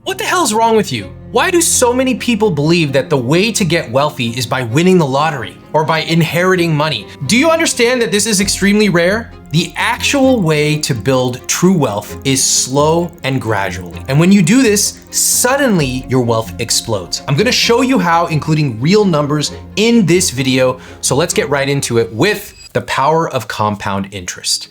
What the hell's wrong with you? Why do so many people believe that the way to get wealthy is by winning the lottery or by inheriting money? Do you understand that this is extremely rare? The actual way to build true wealth is slow and gradually. And when you do this, suddenly your wealth explodes. I'm gonna show you how, including real numbers in this video. So let's get right into it with the power of compound interest.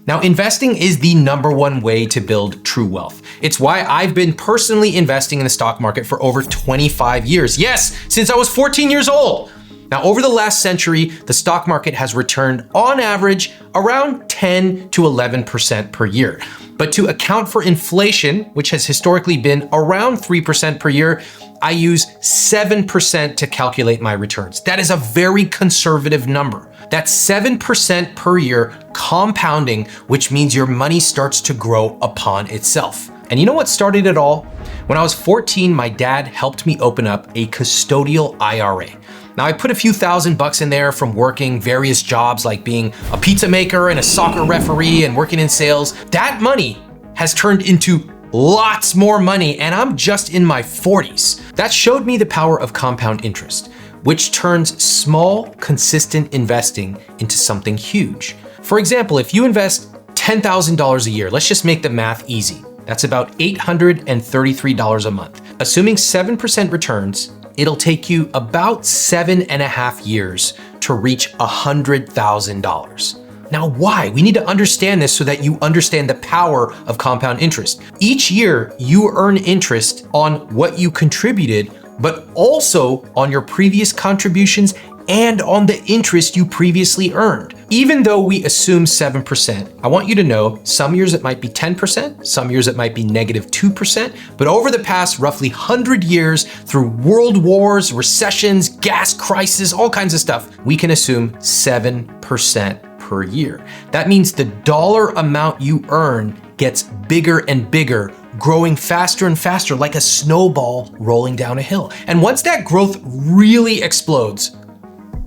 Now, investing is the #1 way to build true wealth. It's why I've been personally investing in the stock market for over 25 years. Yes, since I was 14 years old. Now, over the last century, the stock market has returned on average around 10 to 11% per year. But to account for inflation, which has historically been around 3% per year, I use 7% to calculate my returns. That is a very conservative number. That's 7% per year compounding, which means your money starts to grow upon itself. And you know what started it all? When I was 14, my dad helped me open up a custodial IRA. Now, I put a few $1,000 in there from working various jobs like being a pizza maker and a soccer referee and working in sales. That money has turned into lots more money, and I'm just in my 40s. That showed me the power of compound interest, which turns small, consistent investing into something huge. For example, if you invest $10,000 a year, let's just make the math easy. That's about $833 a month. Assuming 7% returns, it'll take you about 7.5 years to reach $100,000. Now, why? We need to understand this so that you understand the power of compound interest. Each year, you earn interest on what you contributed, but also on your previous contributions and on the interest you previously earned. Even though we assume 7%, I want you to know some years it might be 10%, some years it might be -2%, but over the past roughly 100 years, through world wars, recessions, gas crisis, all kinds of stuff, we can assume 7% per year. That means the dollar amount you earn gets bigger and bigger, growing faster and faster like a snowball rolling down a hill. And once that growth really explodes,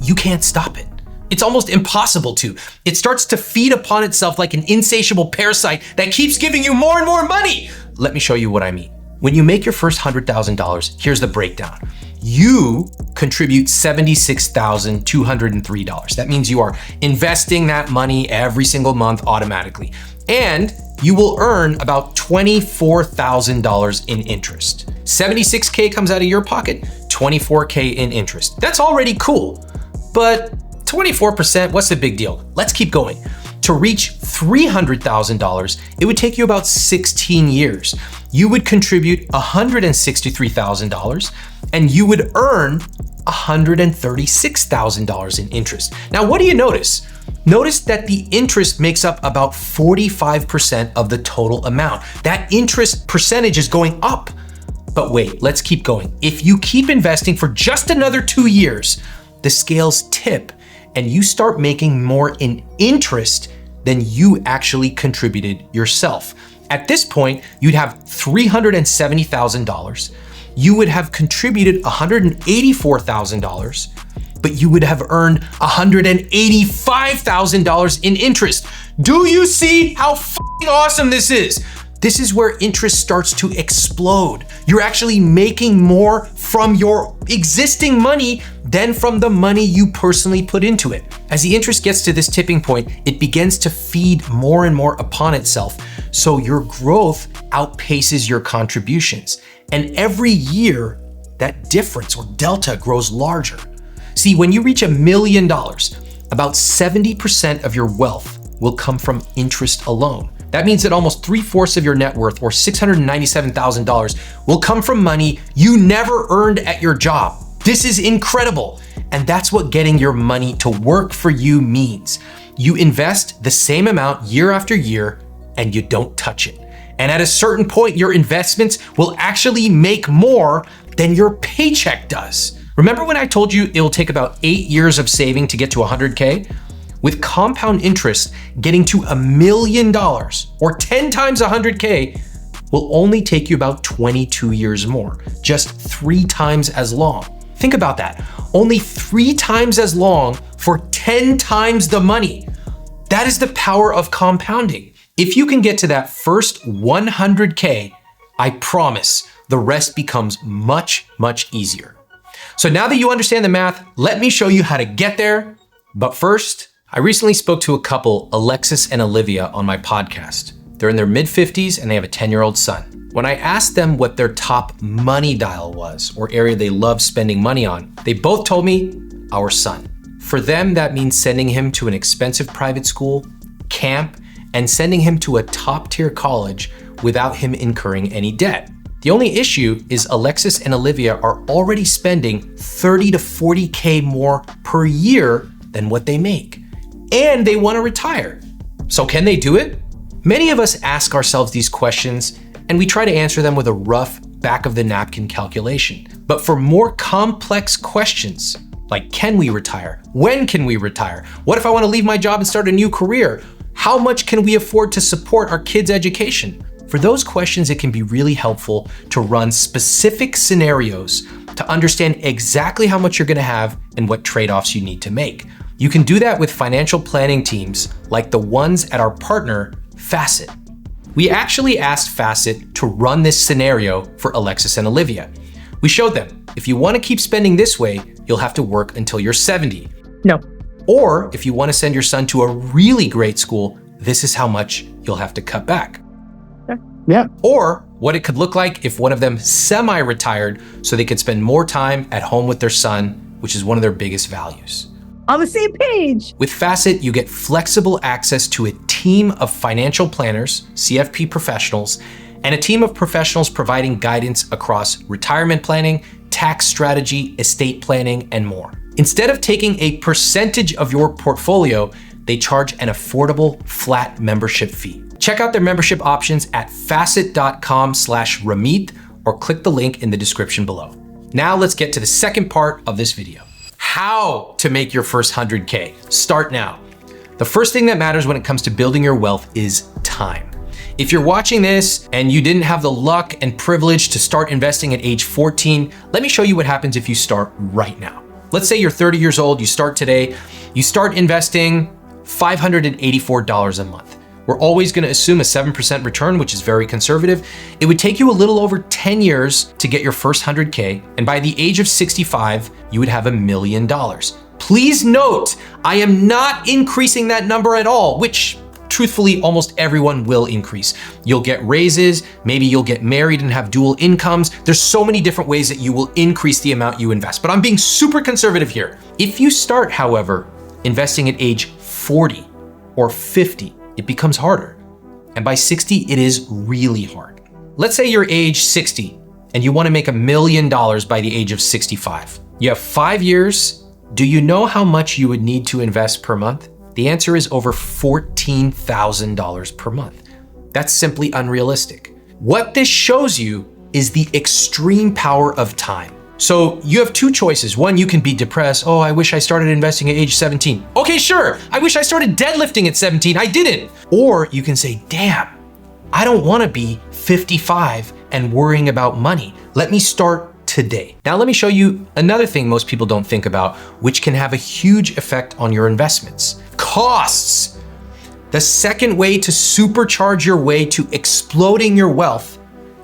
you can't stop it. It's almost impossible to. It starts to feed upon itself like an insatiable parasite that keeps giving you more and more money. Let me show you what I mean. When you make your first $100,000, here's the breakdown. You contribute $76,203. That means you are investing that money every single month automatically. And you will earn about $24,000 in interest. 76K comes out of your pocket, 24K in interest. That's already cool. But 24%, what's the big deal? Let's keep going. To reach $300,000, it would take you about 16 years. You would contribute $163,000 and you would earn $136,000 in interest. Now, what do you notice? Notice that the interest makes up about 45% of the total amount. That interest percentage is going up. But wait, let's keep going. If you keep investing for just another 2 years, the scales tip and you start making more in interest than you actually contributed yourself. At this point, you'd have $370,000. You would have contributed $184,000, but you would have earned $185,000 in interest. Do you see how fucking awesome this is? This is where interest starts to explode. You're actually making more from your existing money than from the money you personally put into it. As the interest gets to this tipping point, it begins to feed more and more upon itself. So your growth outpaces your contributions. And every year, that difference or delta grows larger. See, when you reach $1 million, about 70% of your wealth will come from interest alone. That means that almost 3/4 of your net worth, or $697,000, will come from money you never earned at your job. This is incredible. And that's what getting your money to work for you means. You invest the same amount year after year and you don't touch it. And at a certain point, your investments will actually make more than your paycheck does. Remember when I told you it will take about 8 years of saving to get to 100K? With compound interest, getting to $1 million or 10 times 100K will only take you about 22 years more, just 3 times as long. Think about that. Only 3 times as long for 10 times the money. That is the power of compounding. If you can get to that first 100K, I promise the rest becomes much, much easier. So now that you understand the math, let me show you how to get there. But first, I recently spoke to a couple, Alexis and Olivia, on my podcast. They're in their mid-50s and they have a 10-year-old son. When I asked them what their top money dial was, or area they love spending money on, they both told me our son. For them, that means sending him to an expensive private school, camp, and sending him to a top-tier college without him incurring any debt. The only issue is Alexis and Olivia are already spending 30 to 40K more per year than what they make. And they want to retire. So can they do it? Many of us ask ourselves these questions and we try to answer them with a rough back of the napkin calculation. But for more complex questions, like can we retire? When can we retire? What if I want to leave my job and start a new career? How much can we afford to support our kids' education? For those questions, it can be really helpful to run specific scenarios to understand exactly how much you're going to have and what trade-offs you need to make. You can do that with financial planning teams like the ones at our partner, Facet. We actually asked Facet to run this scenario for Alexis and Olivia. We showed them, if you want to keep spending this way, you'll have to work until you're 70. No. Or if you want to send your son to a really great school, this is how much you'll have to cut back. Yeah. Or what it could look like if one of them semi-retired so they could spend more time at home with their son, which is one of their biggest values. On the same page. With Facet, you get flexible access to a team of financial planners, CFP professionals, and a team of professionals providing guidance across retirement planning, tax strategy, estate planning, and more. Instead of taking a percentage of your portfolio, they charge an affordable flat membership fee. Check out their membership options at facet.com/Ramit or click the link in the description below. Now let's get to the second part of this video. How to make your first 100K. Start now. The first thing that matters when it comes to building your wealth is time. If you're watching this and you didn't have the luck and privilege to start investing at age 14, let me show you what happens if you start right now. Let's say you're 30 years old, you start today, you start investing $584 a month. We're always gonna assume a 7% return, which is very conservative. It would take you a little over 10 years to get your first 100K, and by the age of 65, you would have $1 million. Please note, I am not increasing that number at all, which truthfully, almost everyone will increase. You'll get raises, maybe you'll get married and have dual incomes. There's so many different ways that you will increase the amount you invest, but I'm being super conservative here. If you start, however, investing at age 40 or 50, it becomes harder. And by 60, it is really hard. Let's say you're age 60 and you want to make $1 million by the age of 65. You have 5 years. Do you know how much you would need to invest per month? The answer is over $14,000 per month. That's simply unrealistic. What this shows you is the extreme power of time. So you have two choices. One, you can be depressed. Oh, I wish I started investing at age 17. Okay, sure. I wish I started deadlifting at 17. I didn't. Or you can say, damn, I don't want to be 55 and worrying about money. Let me start today. Now let me show you another thing most people don't think about, which can have a huge effect on your investments. Costs. The second way to supercharge your way to exploding your wealth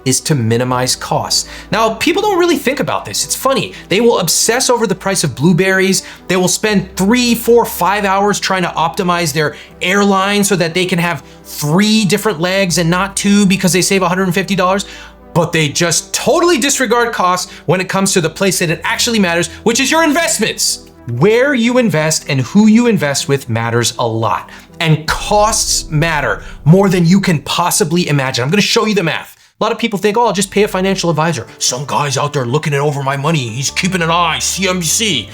is to minimize costs. Now, people don't really think about this. It's funny. They will obsess over the price of blueberries. They will spend 3, 4, 5 hours trying to optimize their airline so that they can have 3 different legs and not 2 because they save $150. But they just totally disregard costs when it comes to the place that it actually matters, which is your investments. Where you invest and who you invest with matters a lot. And costs matter more than you can possibly imagine. I'm gonna show you the math. A lot of people think, oh, I'll just pay a financial advisor. Some guy's out there looking over my money. He's keeping an eye, CMC.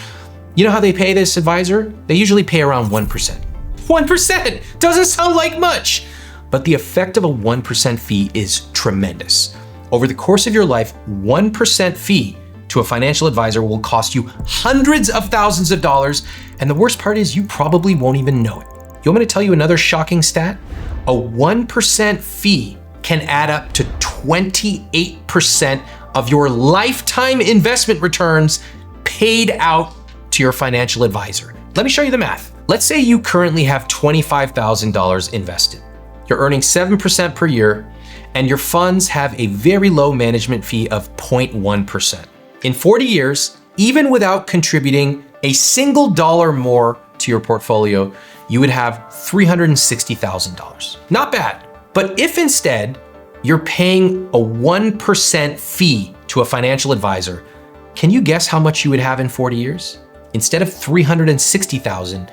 You know how they pay this advisor? They usually pay around 1%. 1% doesn't sound like much, but the effect of a 1% fee is tremendous. Over the course of your life, 1% fee to a financial advisor will cost you hundreds of thousands of dollars, and the worst part is you probably won't even know it. You want me to tell you another shocking stat? A 1% fee can add up to 28% of your lifetime investment returns paid out to your financial advisor. Let me show you the math. Let's say you currently have $25,000 invested. You're earning 7% per year, and your funds have a very low management fee of 0.1%. In 40 years, even without contributing a single dollar more to your portfolio, you would have $360,000. Not bad, but if instead you're paying a 1% fee to a financial advisor, can you guess how much you would have in 40 years? Instead of $360,000,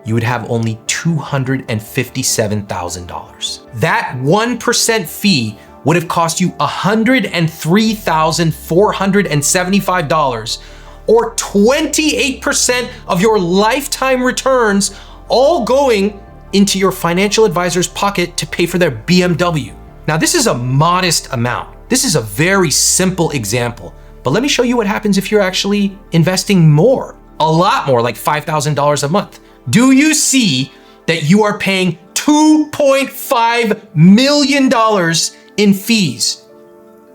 you would have only $257,000. That 1% fee would have cost you $103,475, or 28% of your lifetime returns, all going into your financial advisor's pocket to pay for their BMW. Now, this is a modest amount. This is a very simple example, but let me show you what happens if you're actually investing more, a lot more, like $5,000 a month. Do you see that you are paying $2.5 million in fees?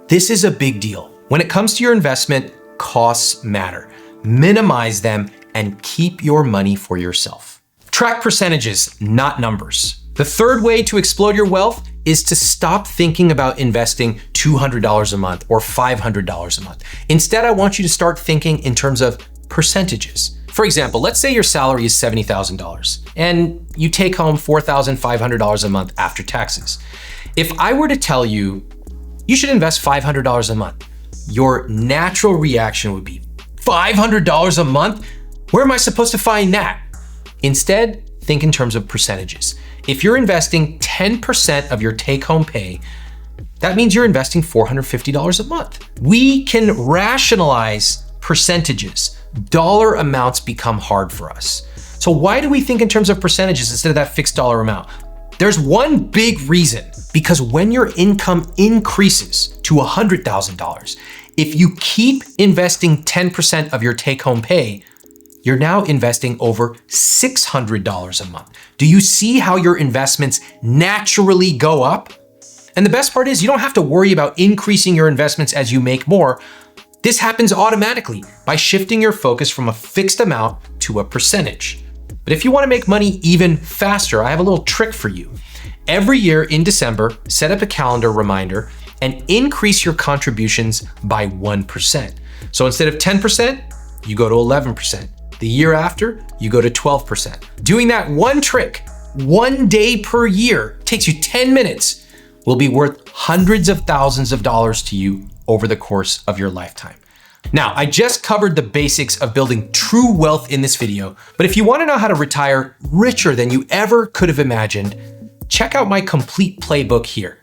This is a big deal. When it comes to your investment, costs matter. Minimize them and keep your money for yourself. Track percentages, not numbers. The third way to explode your wealth is to stop thinking about investing $200 a month or $500 a month. Instead, I want you to start thinking in terms of percentages. For example, let's say your salary is $70,000 and you take home $4,500 a month after taxes. If I were to tell you, you should invest $500 a month, your natural reaction would be, $500 a month? Where am I supposed to find that? Instead, think in terms of percentages. If you're investing 10% of your take-home pay, that means you're investing $450 a month. We can rationalize percentages. Dollar amounts become hard for us. So why do we think in terms of percentages instead of that fixed dollar amount? There's one big reason, because when your income increases to $100,000, if you keep investing 10% of your take-home pay, you're now investing over $600 a month. Do you see how your investments naturally go up? And the best part is you don't have to worry about increasing your investments as you make more. This happens automatically by shifting your focus from a fixed amount to a percentage. But if you want to make money even faster, I have a little trick for you. Every year in December, set up a calendar reminder and increase your contributions by 1%. So instead of 10%, you go to 11%. The year after, you go to 12%. Doing that one trick, one day per year, takes you 10 minutes, will be worth hundreds of thousands of dollars to you over the course of your lifetime. Now, I just covered the basics of building true wealth in this video, but if you want to know how to retire richer than you ever could have imagined, check out my complete playbook here.